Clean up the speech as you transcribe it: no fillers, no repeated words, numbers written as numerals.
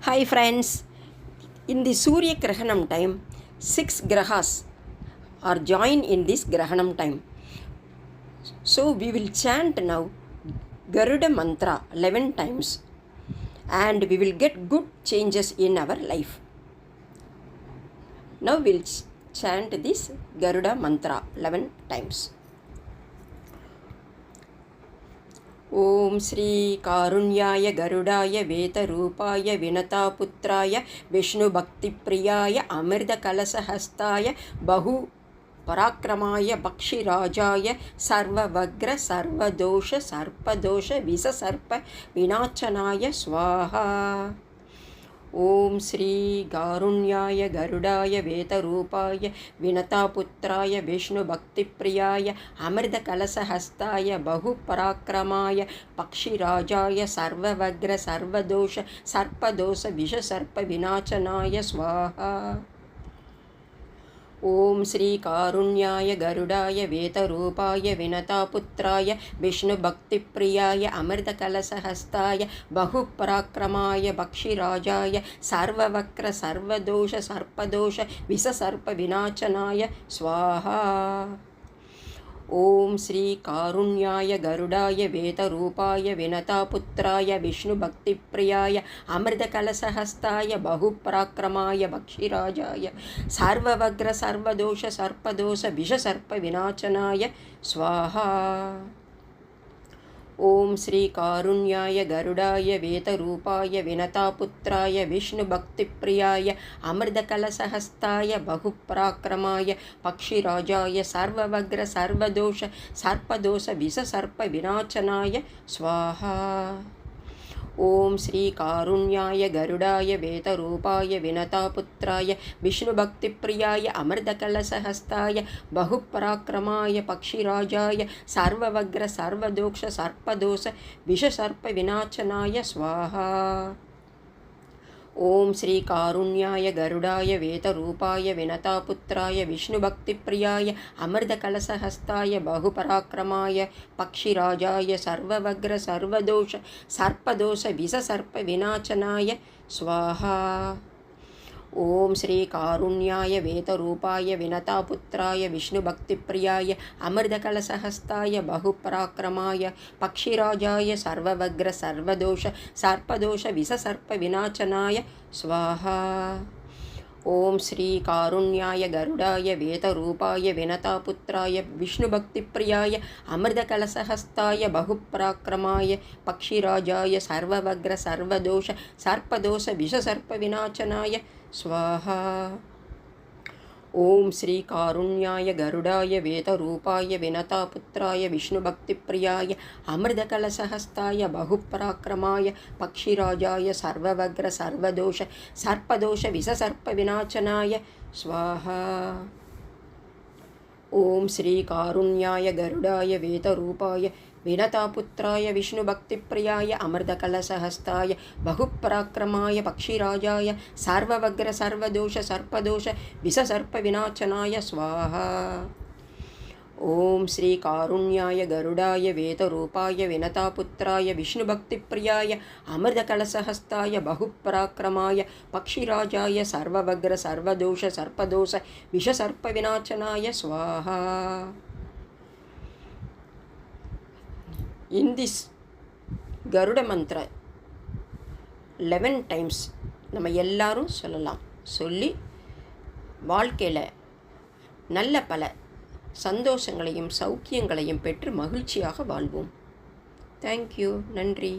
Hi friends, in the Surya Grahanam time, 6 grahas are joined in this Grahanam time. So we will chant now Garuda Mantra 11 times and we will get good changes in our life. Now we will chant this Garuda Mantra 11 times. ओम श्री कारुण्याय गरुडाय वेतरूपाय विनतापुत्राय विष्णुभक्तिप्रियाय अमृतकलशहस्ताय बहु पराक्रमाय पक्षिराजाय सर्ववग्र सर्वदोष सर्पदोष विषसर्प विनाशनाय स्वाहा. ओम श्री कारुण्याय गरुडाय वेतरूपाय विनतापुत्राय विष्णुभक्तिप्रियाय अमृतकलशहस्ताय बहुपराक्रमाय पक्षिराजाय सर्ववग्र सर्वदोष सर्पदोष विषसर्प विनाशनाय स्वाहा. ओम श्री कारुण्याय गरुडाय वेतरूपाय विनतापुत्राय विष्णुभक्तिप्रियाय अमृतकलशहस्ताय बहुपराक्रमाय पक्षिराजाय सर्ववक्र सर्वदोष सर्पदोष विषसर्प विनाशनाय स्वाहा. ओम श्री कारुण्याय गरुडाय वेतरूपाय विनतापुत्राय विष्णुभक्तिप्रियाय अमृतकलशहस्ताय बहुपराक्रमाय पक्षिराजाय सर्ववग्र सर्वदोष सर्पदोष विषसर्प विनाशनाय स्वाहा. ओम श्री कारुण्याय गरुडाय वेतरूपाय विनतापुत्राय विष्णुभक्तिप्रियाय अमृतकलशहस्ताय बहुपराक्रमाय पक्षिराजाय सर्ववग्र सर्वदोष सर्पदोष विषसर्प विनाशनाय स्वाहा. ओम श्री कारुण्याय गरुडाय वेतरूपाय विनतापुत्राय विष्णुभक्तिप्रियाय अमृतकलशहस्ताय बहुपराक्रमाय पक्षिराजाय सर्ववग्र सर्वदोष सर्पदोष विषसर्प विनाशनाय स्वाहा. ओम श्री कारुण्याय गरुडाय वेतरूपाय विनतापुत्राय विष्णुभक्तिप्रियाय अमृतकलशहस्ताय बहुपराक्रमाय पक्षिराजाय सर्ववग्र सर्वदोष सर्पदोष विषसर्प विनाशनाय स्वाहा. ओम श्री कारुण्याय वेतरूपाय विनतापुत्राय विष्णुभक्तिप्रियाय अमृतकलशहस्ताय बहुपराक्रमाय पक्षिराजाय सर्ववग्र सर्वदोष सर्पदोष विषसर्प विनाशनाय स्वाहा. ओम श्री कारुण्याय गरुडाय वेतरूपाय विनतापुत्राय विष्णुभक्तिप्रियाय अमृतकलशहस्ताय बहुपराक्रमाय पक्षिराजाय सर्ववग्र सर्वदोष सर्पदोष विषसर्प विनाशनाय स्वाहा. ओम श्री कारुण्याय गरुडाय वेतरूपाय विनतापुत्राय विष्णुभक्तिप्रियाय अमृतकलशहस्ताय बहुपराक्रमाय पक्षिराजाय सर्ववग्र सर्वदोष सर्पदोष विषसर्प विनाशनाय स्वाहा. ओम श्री कारुण्याय गरुडाय वेतरूपाय विनतापुत्राय विष्णुभक्तिप्रियाय अमृतकलशहस्ताय बहुपराक्रमाय पक्षिराजाय सर्ववग्र सर्वदोष सर्पदोष विषसर्प विनाशनाय स्वाहा. ओम श्री कारुण्याय गरुडाय वेतरूपाय विनतापुत्राय विष्णुभक्तिप्रियाय अमृतकलशहस्ताय बहुपराक्रमाय पक्षिराजाय सर्ववग्र सर्वदोष सर्पदोष विषसर्प विनाशनाय स्वाहा. In this Garuda mantra 11 times நம்ம எல்லாரும் சொல்லலாம். சொல்லி வாழ்க்கையில் நல்ல பல சந்தோஷங்களையும் சௌக்கியங்களையும் பெற்று மகிழ்ச்சியாக வாழ்வோம். தேங்க்யூ. நன்றி.